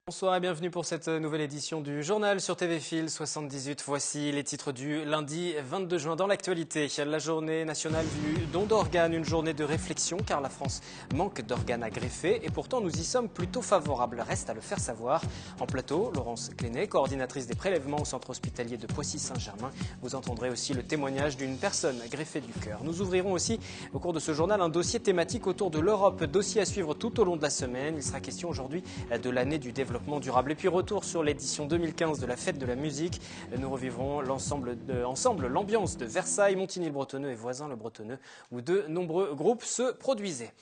Bonsoir et bienvenue pour cette nouvelle édition du journal sur TV Fil 78. Voici les titres du lundi 22 juin. Dans l'actualité, la journée nationale du don d'organes, une journée de réflexion car la France manque d'organes à greffer et pourtant nous y sommes plutôt favorables. Reste à le faire savoir. En plateau, Laurence Clénet, coordinatrice des prélèvements au centre hospitalier de Poissy-Saint-Germain. Vous entendrez aussi le témoignage d'une personne greffée du cœur. Nous ouvrirons aussi au cours de ce journal un dossier thématique autour de l'Europe. Dossier à suivre tout au long de la semaine. Il sera question aujourd'hui de l'année du développement durable. Et puis retour sur l'édition 2015 de la Fête de la musique. Nous revivrons ensemble l'ambiance de Versailles, Montigny-le-Bretonneux et Voisins-le-Bretonneux où de nombreux groupes se produisaient.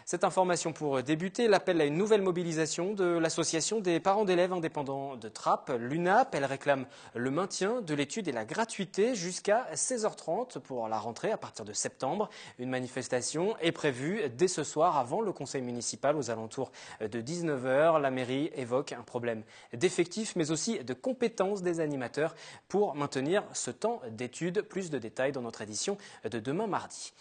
Cette information pour débuter, l'appel à une nouvelle mobilisation de l'association des parents d'élèves indépendants de Trappes, l'UNAP. Elle réclame le maintien de l'étude et la gratuité jusqu'à 16h30 pour la rentrée à partir de septembre. Une manifestation est prévue dès ce soir avant le conseil municipal aux alentours de 19h. La mairie évoque un problème d'effectifs mais aussi de compétences des animateurs pour maintenir ce temps d'étude. Plus de détails dans notre édition de demain mardi.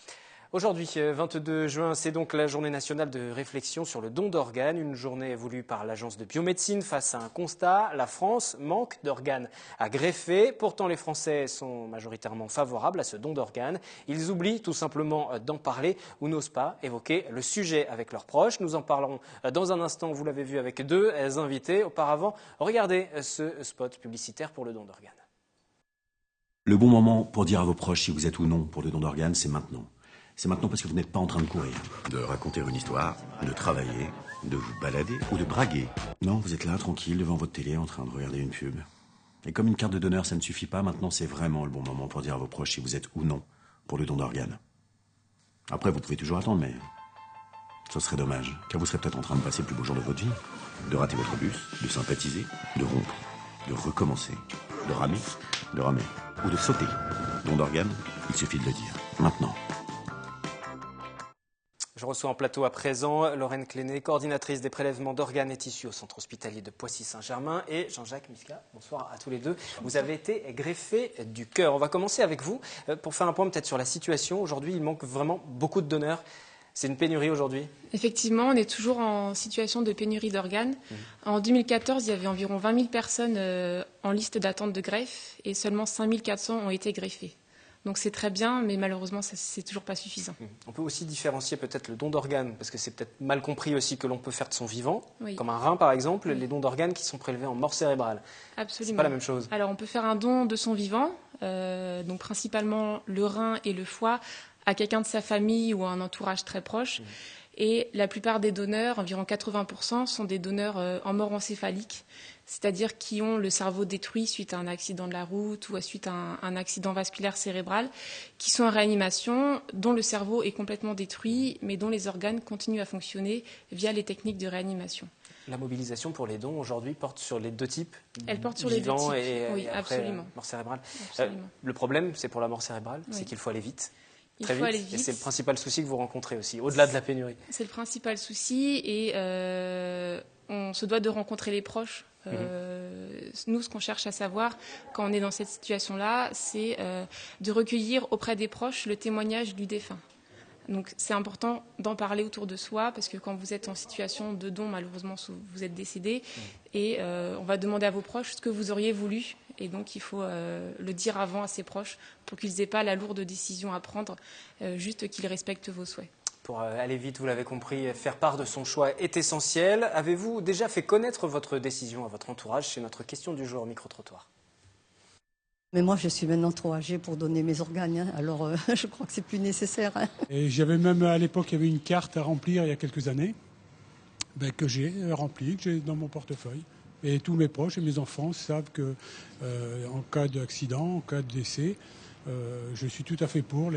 Aujourd'hui, 22 juin, c'est donc la journée nationale de réflexion sur le don d'organes, une journée voulue par l'agence de biomédecine face à un constat. La France manque d'organes à greffer. Pourtant, les Français sont majoritairement favorables à ce don d'organes. Ils oublient tout simplement d'en parler ou n'osent pas évoquer le sujet avec leurs proches. Nous en parlerons dans un instant, vous l'avez vu, avec deux invités. Auparavant, regardez ce spot publicitaire pour le don d'organes. Le bon moment pour dire à vos proches si vous êtes ou non pour le don d'organes, c'est maintenant. C'est maintenant parce que vous n'êtes pas en train de courir. De raconter une histoire, de travailler, de vous balader ou de braguer. Non, vous êtes là, tranquille, devant votre télé, en train de regarder une pub. Et comme une carte de donneur, ça ne suffit pas, maintenant c'est vraiment le bon moment pour dire à vos proches si vous êtes ou non pour le don d'organes. Après, vous pouvez toujours attendre, mais ce serait dommage, car vous serez peut-être en train de passer le plus beau jour de votre vie. De rater votre bus, de sympathiser, de rompre, de recommencer, de ramer, ou de sauter. Don d'organes, il suffit de le dire. Maintenant. Je reçois en plateau à présent Laurence Clénet, coordinatrice des prélèvements d'organes et tissus au centre hospitalier de Poissy-Saint-Germain, et Jean-Jacques Miska. Bonsoir à tous les deux. Vous avez été greffé du cœur. On va commencer avec vous pour faire un point peut-être sur la situation. Aujourd'hui, il manque vraiment beaucoup de donneurs. C'est une pénurie aujourd'hui? Effectivement, on est toujours en situation de pénurie d'organes. En 2014, il y avait environ 20 000 personnes en liste d'attente de greffe et seulement 5 400 ont été greffées. Donc c'est très bien, mais malheureusement, c'est toujours pas suffisant. On peut aussi différencier peut-être le don d'organes, parce que c'est peut-être mal compris aussi que l'on peut faire de son vivant, oui. Comme un rein par exemple, oui. Les dons d'organes qui sont prélevés en mort cérébrale. Absolument. C'est pas la même chose. Alors on peut faire un don de son vivant, donc principalement le rein et le foie, à quelqu'un de sa famille ou à un entourage très proche. Et la plupart des donneurs, environ 80%, sont des donneurs en mort encéphalique, c'est-à-dire qui ont le cerveau détruit suite à un accident de la route ou suite à un accident vasculaire cérébral, qui sont en réanimation, dont le cerveau est complètement détruit, mais dont les organes continuent à fonctionner via les techniques de réanimation. La mobilisation pour les dons aujourd'hui porte sur les deux types. Elle porte sur les deux types, et après, absolument. Mort cérébrale. Absolument. Le problème, c'est pour la mort cérébrale, c'est qu'il faut aller vite. Très vite. Et c'est le principal souci que vous rencontrez aussi, au-delà de la pénurie. C'est le principal souci et on se doit de rencontrer les proches. Nous, ce qu'on cherche à savoir quand on est dans cette situation-là, c'est de recueillir auprès des proches le témoignage du défunt. Donc c'est important d'en parler autour de soi parce que quand vous êtes en situation de don, malheureusement, vous êtes décédé et on va demander à vos proches ce que vous auriez voulu. Et donc, il faut le dire avant à ses proches pour qu'ils n'aient pas la lourde décision à prendre, juste qu'ils respectent vos souhaits. Pour aller vite, vous l'avez compris, faire part de son choix est essentiel. Avez-vous déjà fait connaître votre décision à votre entourage? C'est notre question du jour au micro-trottoir. Mais moi, je suis maintenant trop âgée pour donner mes organes, alors je crois que c'est plus nécessaire. Et j'avais même, à l'époque, il y avait une carte à remplir il y a quelques années, que j'ai remplie, que j'ai dans mon portefeuille. Et tous mes proches et mes enfants savent que, en cas d'accident, en cas de décès, je suis tout à fait pour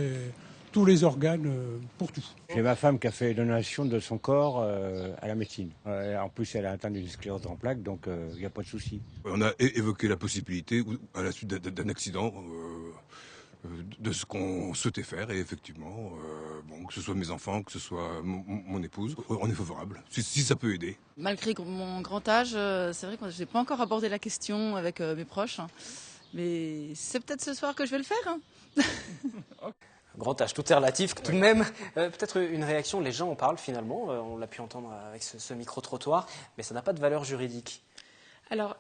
tous les organes, pour tout. J'ai ma femme qui a fait donation de son corps à la médecine. En plus, elle a atteint d'une sclérose en plaques, donc il n'y a pas de souci. On a évoqué la possibilité, à la suite d'un accident, de ce qu'on souhaitait faire. Et effectivement, que ce soit mes enfants, que ce soit mon épouse, on est favorable, si ça peut aider. Malgré mon grand âge, c'est vrai que je n'ai pas encore abordé la question avec mes proches. Mais c'est peut-être ce soir que je vais le faire. Hein. Grand âge, tout est relatif tout de même. Peut-être une réaction, les gens en parlent finalement, on l'a pu entendre avec ce micro-trottoir, mais ça n'a pas de valeur juridique. Alors,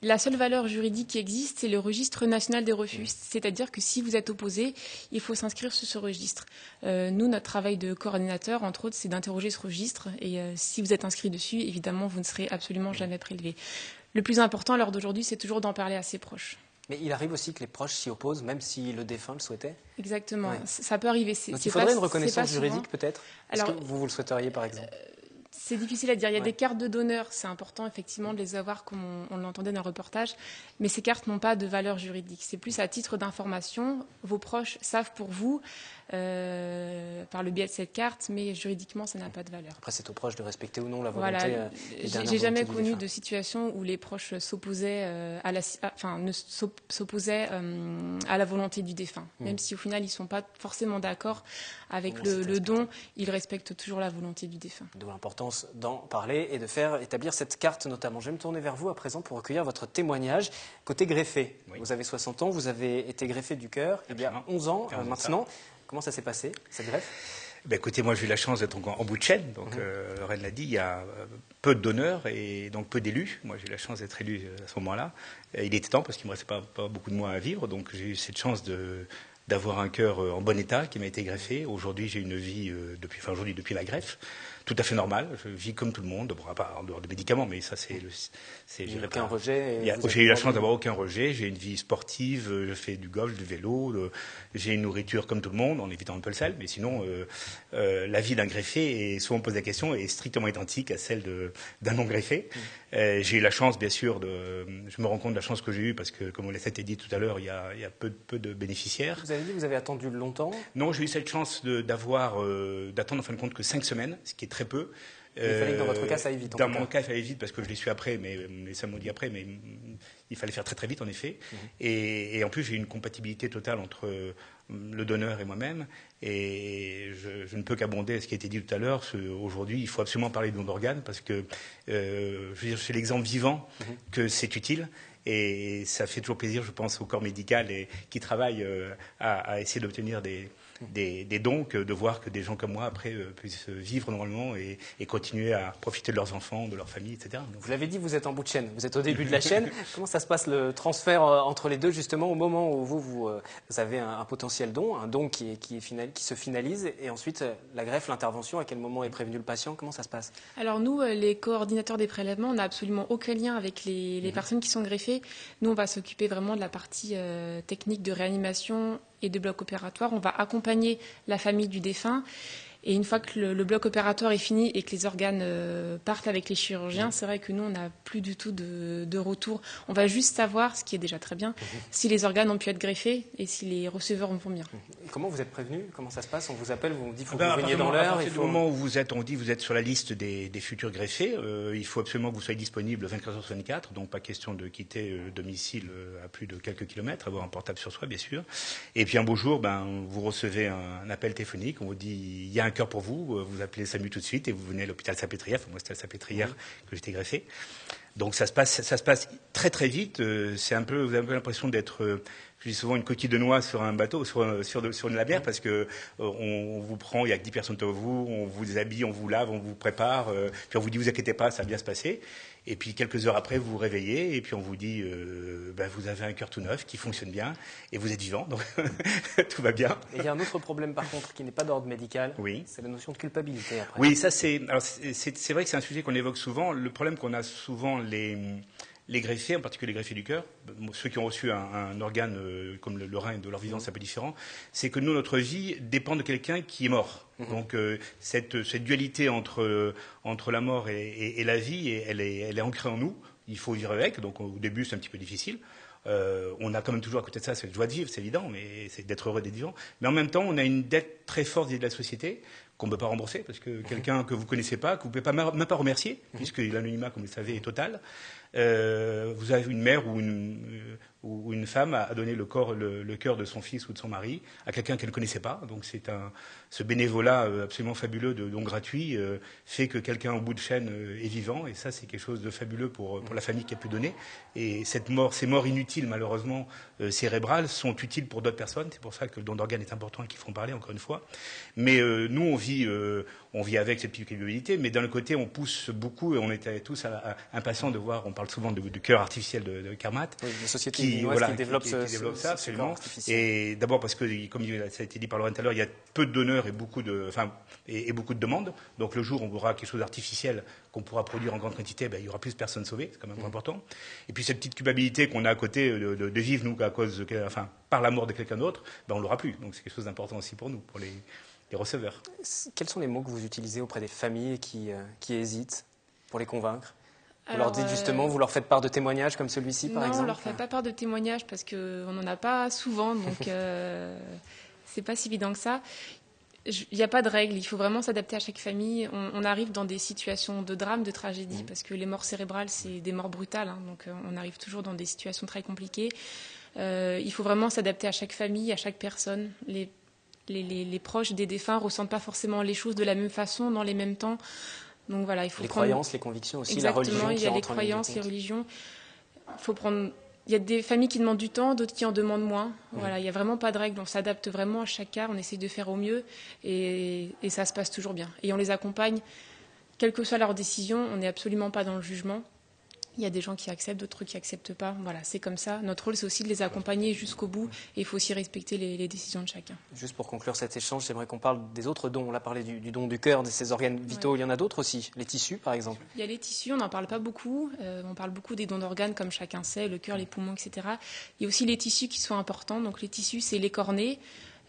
la seule valeur juridique qui existe, c'est le registre national des refus. C'est-à-dire que si vous êtes opposé, il faut s'inscrire sur ce registre. Nous, notre travail de coordinateur, entre autres, c'est d'interroger ce registre. Et si vous êtes inscrit dessus, évidemment, vous ne serez absolument jamais prélevé. Le plus important à l'heure d'aujourd'hui, c'est toujours d'en parler à ses proches. Mais il arrive aussi que les proches s'y opposent, même si le défunt le souhaitait. Exactement, Ouais. Ça peut arriver. Donc il faudrait une reconnaissance juridique peut-être. Est-ce que vous le souhaiteriez par exemple? C'est difficile à dire. Il y a des cartes de donneurs, c'est important effectivement de les avoir comme on l'entendait dans le reportage, mais ces cartes n'ont pas de valeur juridique. C'est plus à titre d'information. Vos proches savent pour vous par le biais de cette carte, mais juridiquement, ça n'a pas de valeur. Après, c'est aux proches de respecter ou non la volonté. Voilà. J'ai jamais connu de situation où les proches s'opposaient à la volonté du défunt. Même si au final, ils ne sont pas forcément d'accord avec le don, ils respectent toujours la volonté du défunt. D'où l'importance d'en parler et de faire établir cette carte notamment. Je vais me tourner vers vous à présent pour recueillir votre témoignage. Côté greffé, vous avez 60 ans, vous avez été greffé du cœur il y a 11 ans maintenant. Comment ça s'est passé, cette greffe? Écoutez, moi j'ai eu la chance d'être en bout de chaîne, donc Lorraine l'a dit, il y a peu de donneurs et donc peu d'élus. Moi j'ai eu la chance d'être élu à ce moment-là. Il était temps parce qu'il ne me restait pas beaucoup de mois à vivre, donc j'ai eu cette chance d'avoir un cœur en bon état qui m'a été greffé. Aujourd'hui j'ai une vie, depuis la greffe, tout à fait normale. Je vis comme tout le monde, bon, pas en dehors de médicaments, mais ça c'est... Il n'y a aucun rejet. J'ai eu la chance d'avoir aucun rejet. J'ai une vie sportive, je fais du golf, du vélo, j'ai une nourriture comme tout le monde, en évitant un peu le sel, mais sinon la vie d'un greffé, et souvent on pose la question, est strictement identique à celle d'un non-greffé. J'ai eu la chance, bien sûr, je me rends compte de la chance que j'ai eue, parce que, comme on l'a dit tout à l'heure, il y a peu de bénéficiaires. Vous avez dit que vous avez attendu longtemps? Non, j'ai eu cette chance d'attendre en fin de compte que 5 semaines, ce qui est très peu. Il fallait que dans votre cas, ça aille vite. Dans mon cas, il fallait vite parce que je l'ai su après, mais ça m'a dit après, mais il fallait faire très très vite en effet. Et en plus, j'ai une compatibilité totale entre le donneur et moi-même. Et je ne peux qu'abonder ce qui a été dit tout à l'heure. Aujourd'hui, il faut absolument parler de don d'organes parce que je veux dire, c'est l'exemple vivant que c'est utile. Et ça fait toujours plaisir, je pense, au corps médical qui travaille à essayer d'obtenir des dons, de voir que des gens comme moi, après, puissent vivre normalement et continuer à profiter de leurs enfants, de leur famille, etc. Donc, vous l'avez dit, vous êtes en bout de chaîne, vous êtes au début de la chaîne. Comment ça se passe le transfert entre les deux, justement, au moment où vous avez un potentiel don, un don qui se finalise, et ensuite la greffe, l'intervention, à quel moment est prévenu le patient? Comment ça se passe? Alors nous, les coordinateurs des prélèvements, on n'a absolument aucun lien avec les personnes qui sont greffées. Nous, on va s'occuper vraiment de la partie technique de réanimation et de bloc opératoire. On va accompagner la famille du défunt. Et une fois que le bloc opératoire est fini et que les organes partent avec les chirurgiens, c'est vrai que nous, on n'a plus du tout de retour. On va juste savoir, ce qui est déjà très bien, si les organes ont pu être greffés et si les receveurs vont bien. Et comment vous êtes prévenu? Comment ça se passe? On vous appelle, vous dit qu'il faut que vous veniez dans l'heure. À partir du moment où vous êtes, on dit vous êtes sur la liste des futurs greffés. Il faut absolument que vous soyez disponible 24h/24, donc pas question de quitter le domicile à plus de quelques kilomètres, avoir un portable sur soi, bien sûr. Et puis un beau jour, vous recevez un appel téléphonique, on vous dit il y a un cœur pour vous, vous appelez le SAMU tout de suite et vous venez à l'hôpital Salpêtrière. Moi, c'était à Salpêtrière que j'étais greffé. Donc ça se passe très très vite. C'est un peu, vous avez un peu l'impression d'être, je dis souvent, une coquille de noix sur un bateau, sur une labière, parce que on vous prend, il y a que 10 personnes devant vous, on vous habille, on vous lave, on vous prépare, puis on vous dit vous inquiétez pas, ça va bien se passer. Et puis quelques heures après, vous vous réveillez et puis on vous dit vous avez un cœur tout neuf qui fonctionne bien et vous êtes vivant, donc tout va bien. Et il y a un autre problème par contre qui n'est pas d'ordre médical, oui. C'est la notion de culpabilité. Après. Oui, ça c'est vrai que c'est un sujet qu'on évoque souvent. Le problème qu'on a souvent les greffés, en particulier les greffés du cœur, ceux qui ont reçu un organe comme le rein, de leur vivance c'est un peu différent, c'est que nous, notre vie dépend de quelqu'un qui est mort. Donc cette dualité entre la mort et la vie, elle est ancrée en nous. Il faut vivre avec, donc au début c'est un petit peu difficile. On a quand même toujours à côté de ça, c'est la joie de vivre, c'est évident, mais c'est d'être heureux d'être vivant. Mais en même temps, on a une dette très forte vis-à-vis de la société qu'on ne peut pas rembourser, parce que quelqu'un que vous ne connaissez pas, que vous ne pouvez même pas remercier, puisque l'anonymat, comme vous le savez, est total. Vous avez une mère ou où une femme a donné le cœur de son fils ou de son mari à quelqu'un qu'elle ne connaissait pas. Donc ce bénévolat absolument fabuleux de don gratuit fait que quelqu'un au bout de chaîne est vivant, et ça c'est quelque chose de fabuleux pour la famille qui a pu donner. Et ces morts inutiles malheureusement cérébrales sont utiles pour d'autres personnes. C'est pour ça que le don d'organes est important et qu'il faut en parler encore une fois. Mais nous on vit avec cette culpabilité, mais d'un autre côté on pousse beaucoup et on était tous impatients de voir. On parle souvent du cœur artificiel de Kermat, oui, la société qui développe ça absolument. Et d'abord parce que, comme ça a été dit par Laurent tout à l'heure, il y a peu de donneurs et beaucoup de demandes. Donc le jour où on aura quelque chose d'artificiel qu'on pourra produire en grande quantité, il y aura plus de personnes sauvées, c'est quand même important. Et puis cette petite culpabilité qu'on a à côté de vivre nous par la mort de quelqu'un d'autre, on l'aura plus. Donc c'est quelque chose d'important aussi pour nous, pour les receveurs. Quels sont les mots que vous utilisez auprès des familles qui hésitent pour les convaincre? Vous leur dites justement, vous leur faites part de témoignages comme celui-ci, par exemple? Non, on leur fait pas part de témoignages parce qu'on n'en a pas souvent, donc c'est pas si évident que ça. Il n'y a pas de règle, il faut vraiment s'adapter à chaque famille. On arrive dans des situations de drame, de tragédie, parce que les morts cérébrales, c'est des morts brutales, donc on arrive toujours dans des situations très compliquées. Il faut vraiment s'adapter à chaque famille, à chaque personne. Les proches des défunts ne ressentent pas forcément les choses de la même façon, dans les mêmes temps. Donc voilà, il faut croyances, les convictions aussi, exactement, la religion. Il y a les croyances, les religions. Il y a des familles qui demandent du temps, d'autres qui en demandent moins. Voilà, il n'y a vraiment pas de règle. On s'adapte vraiment à chaque cas, on essaie de faire au mieux et ça se passe toujours bien. Et on les accompagne, quelle que soit leur décision, on n'est absolument pas dans le jugement. Il y a des gens qui acceptent, d'autres qui n'acceptent pas. Voilà, c'est comme ça. Notre rôle, c'est aussi de les accompagner jusqu'au bout. Et il faut aussi respecter les décisions de chacun. Juste pour conclure cet échange, j'aimerais qu'on parle des autres dons. On a parlé du don du cœur, de ces organes vitaux. Ouais. Il y en a d'autres aussi. Les tissus, par exemple. Il y a les tissus, on n'en parle pas beaucoup. On parle beaucoup des dons d'organes, comme chacun sait, le cœur, les poumons, etc. Il y a aussi les tissus qui sont importants. Donc les tissus, c'est les cornées,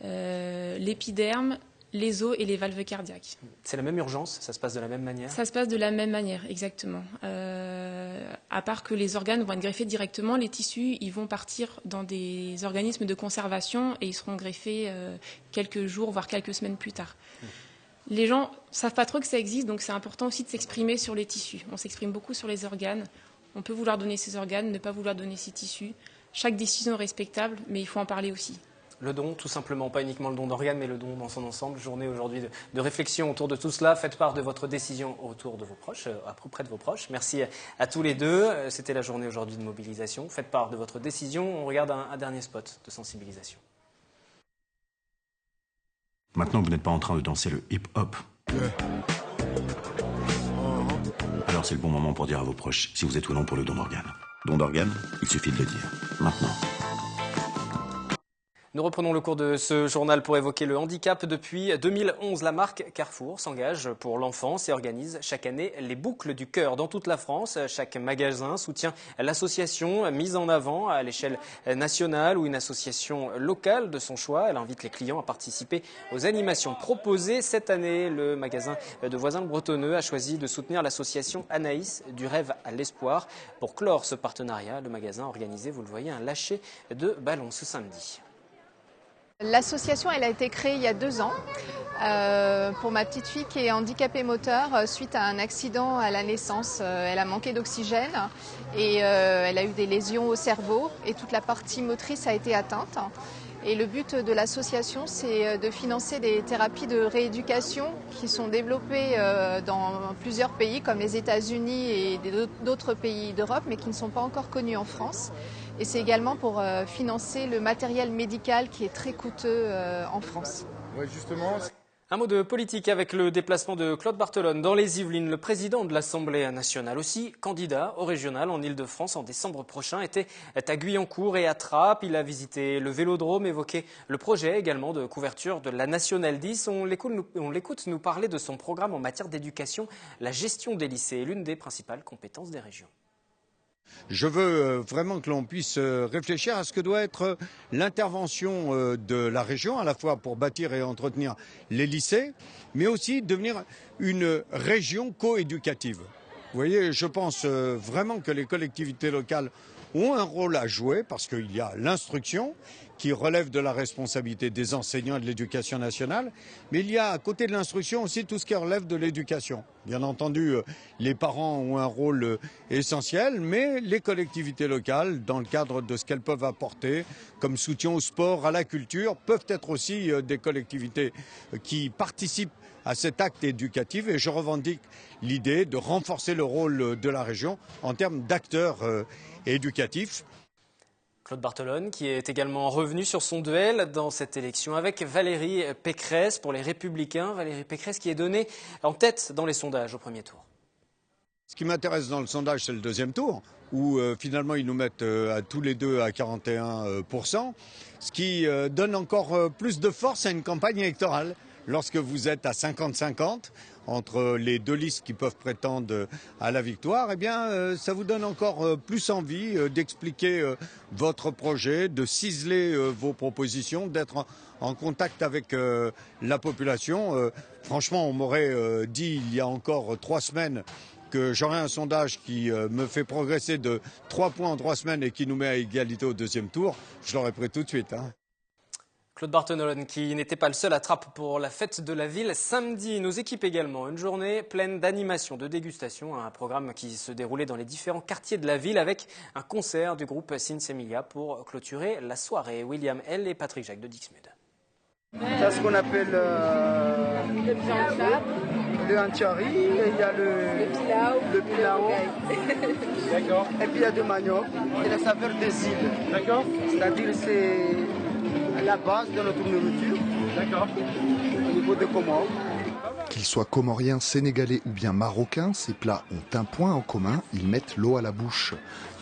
l'épiderme, les os et les valves cardiaques. C'est la même urgence? Ça se passe de la même manière? Ça se passe de la même manière, exactement. À part que les organes vont être greffés directement, les tissus, ils vont partir dans des organismes de conservation et ils seront greffés quelques jours, voire quelques semaines plus tard. Les gens ne savent pas trop que ça existe, donc c'est important aussi de s'exprimer sur les tissus. On s'exprime beaucoup sur les organes. On peut vouloir donner ses organes, ne pas vouloir donner ses tissus. Chaque décision est respectable, mais il faut en parler aussi. Le don, tout simplement, pas uniquement le don d'organes, mais le don dans son ensemble. Journée aujourd'hui de réflexion autour de tout cela. Faites part de votre décision autour de vos proches, auprès de vos proches. Merci à tous les deux. C'était la journée aujourd'hui de mobilisation. Faites part de votre décision. On regarde un dernier spot de sensibilisation. Maintenant, vous n'êtes pas en train de danser le hip-hop. Alors c'est le bon moment pour dire à vos proches si vous êtes ou non pour le don d'organes. Don d'organes, il suffit de le dire. Maintenant. Nous reprenons le cours de ce journal pour évoquer le handicap. Depuis 2011, la marque Carrefour s'engage pour l'enfance et organise chaque année les boucles du cœur dans toute la France. Chaque magasin soutient l'association mise en avant à l'échelle nationale ou une association locale de son choix. Elle invite les clients à participer aux animations proposées. Cette année, le magasin de Voisins-le-Bretonneux a choisi de soutenir l'association Anaïs du rêve à l'espoir. Pour clore ce partenariat, le magasin a organisé, vous le voyez, un lâcher de ballons ce samedi. L'association, elle a été créée il y a 2 ans pour ma petite fille qui est handicapée moteur suite à un accident à la naissance. Elle a manqué d'oxygène et elle a eu des lésions au cerveau et toute la partie motrice a été atteinte. Et le but de l'association, c'est de financer des thérapies de rééducation qui sont développées dans plusieurs pays comme les États-Unis et d'autres pays d'Europe, mais qui ne sont pas encore connus en France. Et c'est également pour financer le matériel médical qui est très coûteux en France. Ouais, justement. Un mot de politique avec le déplacement de Claude Barthelone dans les Yvelines. Le président de l'Assemblée nationale, aussi candidat au régional en Ile-de-France en décembre prochain, était à Guyancourt et à Trappes. Il a visité le vélodrome, évoqué le projet également de couverture de la Nationale 10. On l'écoute nous parler de son programme en matière d'éducation. La gestion des lycées est l'une des principales compétences des régions. Je veux vraiment que l'on puisse réfléchir à ce que doit être l'intervention de la région, à la fois pour bâtir et entretenir les lycées, mais aussi devenir une région coéducative. Vous voyez, je pense vraiment que les collectivités locales ont un rôle à jouer parce qu'il y a l'instruction qui relève de la responsabilité des enseignants et de l'éducation nationale, mais il y a à côté de l'instruction aussi tout ce qui relève de l'éducation. Bien entendu, les parents ont un rôle essentiel, mais les collectivités locales, dans le cadre de ce qu'elles peuvent apporter comme soutien au sport, à la culture, peuvent être aussi des collectivités qui participent à cet acte éducatif, et je revendique l'idée de renforcer le rôle de la région en termes d'acteurs éducatifs. Claude Barthelone, qui est également revenu sur son duel dans cette élection avec Valérie Pécresse pour les Républicains. Valérie Pécresse qui est donnée en tête dans les sondages au premier tour. Ce qui m'intéresse dans le sondage, c'est le deuxième tour, où finalement ils nous mettent à tous les deux à 41%, ce qui donne encore plus de force à une campagne électorale. Lorsque vous êtes à 50-50 entre les deux listes qui peuvent prétendre à la victoire, eh bien, ça vous donne encore plus envie d'expliquer votre projet, de ciseler vos propositions, d'être en contact avec la population. Franchement, on m'aurait dit il y a encore 3 semaines que j'aurais un sondage qui me fait progresser de 3 points en 3 semaines et qui nous met à égalité au deuxième tour, je l'aurais pris tout de suite. Claude Barthelone qui n'était pas le seul à Trappes pour la fête de la ville samedi. Nos équipes également. Une journée pleine d'animation, de dégustation. Un programme qui se déroulait dans les différents quartiers de la ville avec un concert du groupe Sinsemilia pour clôturer la soirée. William L. et Patrick Jacques de Dixmude. C'est ce qu'on appelle le antiari, et il y a le pilao. D'accord. Et puis il y a du manioc et la saveur des îles. D'accord. C'est-à-dire c'est la base de notre nourriture. D'accord. Au niveau des Comores. Qu'ils soient comoriens, sénégalais ou bien marocains, ces plats ont un point en commun, ils mettent l'eau à la bouche.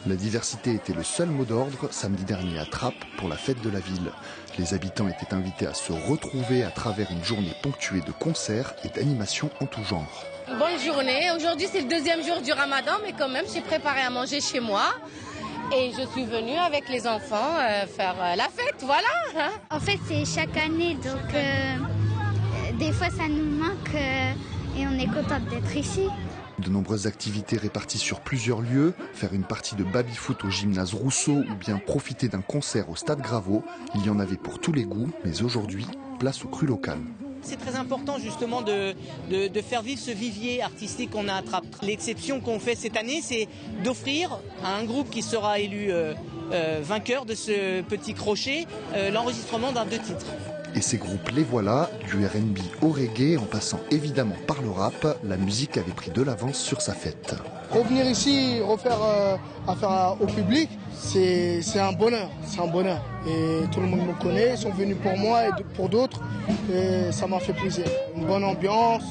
La diversité était le seul mot d'ordre samedi dernier à Trappes pour la fête de la ville. Les habitants étaient invités à se retrouver à travers une journée ponctuée de concerts et d'animations en tout genre. Bonne journée, aujourd'hui c'est le 2e jour du Ramadan, mais quand même j'ai préparé à manger chez moi. Et je suis venue avec les enfants faire la fête, voilà. En fait, c'est chaque année, donc des fois ça nous manque et on est contente d'être ici. De nombreuses activités réparties sur plusieurs lieux, faire une partie de baby-foot au gymnase Rousseau ou bien profiter d'un concert au stade Graveau, il y en avait pour tous les goûts, mais aujourd'hui, place au cru local. C'est très important justement de faire vivre ce vivier artistique qu'on a à Trappes. L'exception qu'on fait cette année, c'est d'offrir à un groupe qui sera élu vainqueur de ce petit crochet l'enregistrement d'un 2 titres. Et ces groupes, les voilà, du R&B au reggae, en passant évidemment par le rap, la musique avait pris de l'avance sur sa fête. Revenir ici, refaire affaire au public, c'est un bonheur, c'est un bonheur. Et tout le monde me connaît, ils sont venus pour moi et pour d'autres, et ça m'a fait plaisir. Une bonne ambiance,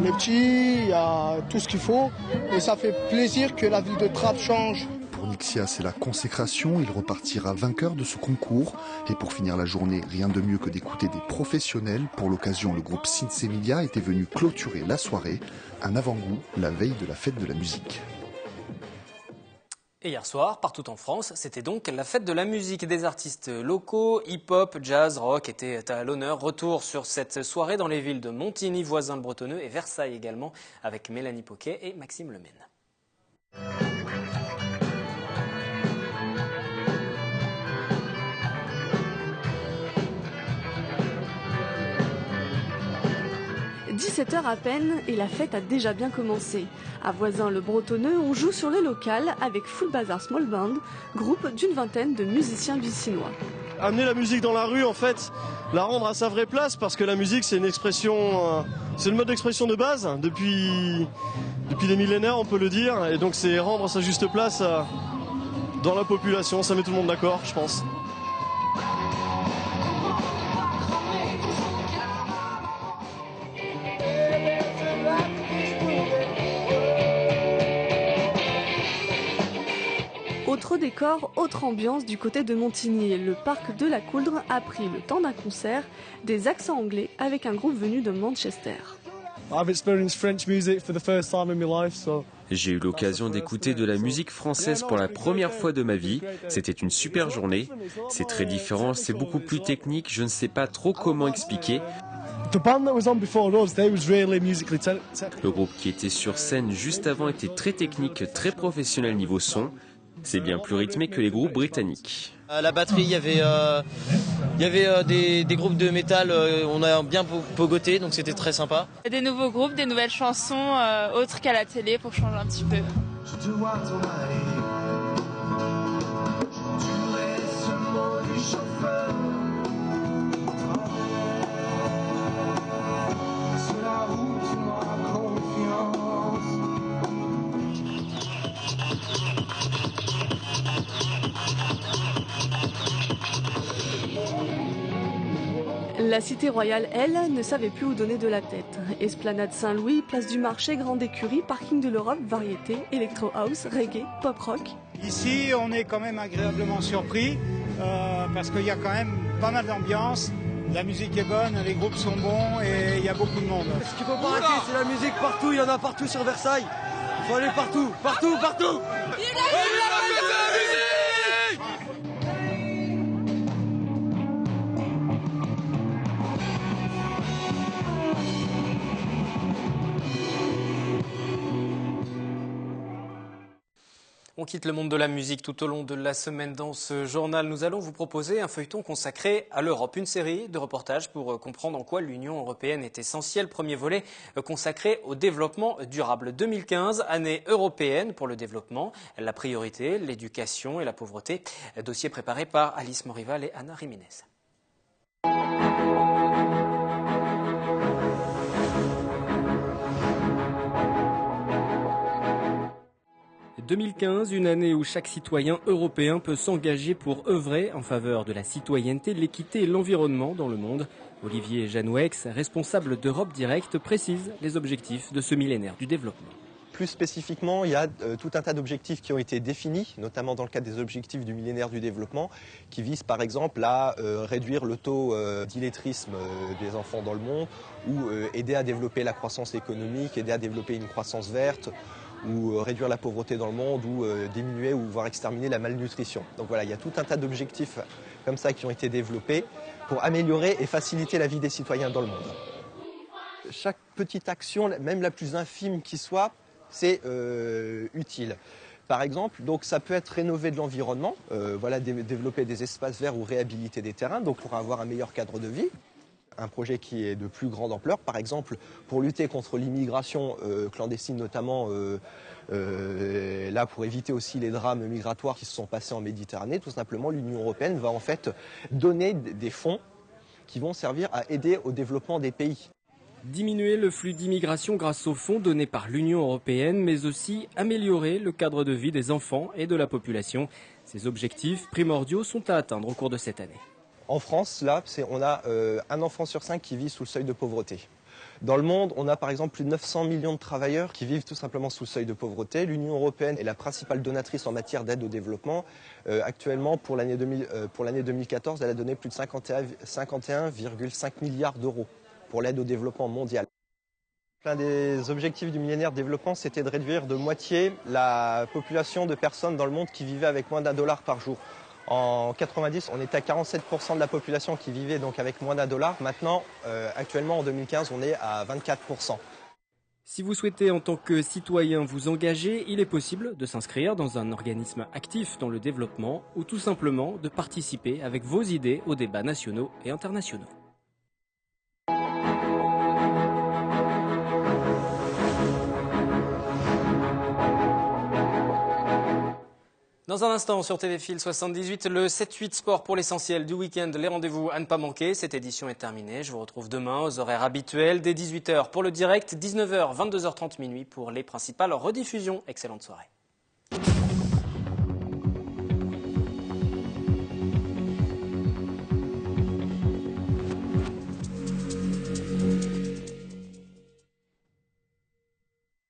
les petits, il y a tout ce qu'il faut, et ça fait plaisir que la ville de Trappes change. Pour Nixia, c'est la consécration, il repartira vainqueur de ce concours. Et pour finir la journée, rien de mieux que d'écouter des professionnels. Pour l'occasion, le groupe Sinsemilia était venu clôturer la soirée, un avant-goût la veille de la fête de la musique. Et hier soir, partout en France, c'était donc la fête de la musique. Des artistes locaux, hip-hop, jazz, rock étaient à l'honneur. Retour sur cette soirée dans les villes de Montigny, voisin le Bretonneux, et Versailles également, avec Mélanie Poquet et Maxime Lemaine. « 17h à peine et la fête a déjà bien commencé. À Voisin le Bretonneux, on joue sur le local avec Full Bazar Small Band, groupe d'une vingtaine de musiciens vicinois. Amener la musique dans la rue, en fait, la rendre à sa vraie place, parce que la musique, c'est une expression, c'est le mode d'expression de base depuis des millénaires, on peut le dire, et donc c'est rendre sa juste place dans la population. Ça met tout le monde d'accord, je pense. Autre décor, autre ambiance du côté de Montigny. Le parc de la Couldre a pris le temps d'un concert, des accents anglais avec un groupe venu de Manchester. J'ai eu l'occasion d'écouter de la musique française pour la première fois de ma vie. C'était une super journée. C'est très différent, c'est beaucoup plus technique, je ne sais pas trop comment expliquer. Le groupe qui était sur scène juste avant était très technique, très professionnel niveau son. C'est bien plus rythmé que les groupes britanniques. À la batterie, il y avait des groupes de métal, on a bien pogoté, donc c'était très sympa. Des nouveaux groupes, des nouvelles chansons autres qu'à la télé pour changer un petit peu. La cité royale, elle, ne savait plus où donner de la tête. Esplanade Saint-Louis, place du marché, grande écurie, parking de l'Europe, variété, électro-house, reggae, pop-rock. Ici, on est quand même agréablement surpris parce qu'il y a quand même pas mal d'ambiance. La musique est bonne, les groupes sont bons et il y a beaucoup de monde. Ce qu'il faut pas arrêter, c'est la musique partout, il y en a partout sur Versailles. Il faut aller partout, partout, partout. On quitte le monde de la musique tout au long de la semaine dans ce journal. Nous allons vous proposer un feuilleton consacré à l'Europe. Une série de reportages pour comprendre en quoi l'Union européenne est essentielle. Premier volet consacré au développement durable. 2015, année européenne pour le développement. La priorité, l'éducation et la pauvreté. Dossier préparé par Alice Morival et Anna Jiménez. 2015, une année où chaque citoyen européen peut s'engager pour œuvrer en faveur de la citoyenneté, l'équité et l'environnement dans le monde. Olivier Janouex, responsable d'Europe Direct, précise les objectifs de ce millénaire du développement. Plus spécifiquement, il y a tout un tas d'objectifs qui ont été définis, notamment dans le cadre des objectifs du millénaire du développement, qui visent par exemple à réduire le taux d'illettrisme des enfants dans le monde, ou aider à développer la croissance économique, aider à développer une croissance verte, ou réduire la pauvreté dans le monde, ou diminuer ou voire exterminer la malnutrition. Donc voilà, il y a tout un tas d'objectifs comme ça qui ont été développés pour améliorer et faciliter la vie des citoyens dans le monde. Chaque petite action, même la plus infime qui soit, c'est utile. Par exemple, donc ça peut être rénover de l'environnement, voilà, développer des espaces verts ou réhabiliter des terrains, donc pour avoir un meilleur cadre de vie. Un projet qui est de plus grande ampleur, par exemple pour lutter contre l'immigration clandestine notamment, là pour éviter aussi les drames migratoires qui se sont passés en Méditerranée, tout simplement l'Union européenne va en fait donner des fonds qui vont servir à aider au développement des pays. Diminuer le flux d'immigration grâce aux fonds donnés par l'Union européenne, mais aussi améliorer le cadre de vie des enfants et de la population. Ces objectifs primordiaux sont à atteindre au cours de cette année. En France, là, on a un enfant sur 5 qui vit sous le seuil de pauvreté. Dans le monde, on a par exemple plus de 900 millions de travailleurs qui vivent tout simplement sous le seuil de pauvreté. L'Union européenne est la principale donatrice en matière d'aide au développement. Actuellement, pour l'année 2014, elle a donné plus de 51,5 milliards d'euros pour l'aide au développement mondial. L'un des objectifs du millénaire de développement, c'était de réduire de moitié la population de personnes dans le monde qui vivaient avec moins d'$1 par jour. En 90, on était à 47% de la population qui vivait donc avec moins d'$1. Maintenant, actuellement en 2015, on est à 24%. Si vous souhaitez en tant que citoyen vous engager, il est possible de s'inscrire dans un organisme actif dans le développement ou tout simplement de participer avec vos idées aux débats nationaux et internationaux. Dans un instant sur TV Fil 78, le 7-8 sport pour l'essentiel du week-end. Les rendez-vous à ne pas manquer. Cette édition est terminée. Je vous retrouve demain aux horaires habituels dès 18h pour le direct, 19h, 22h30 minuit pour les principales rediffusions. Excellente soirée.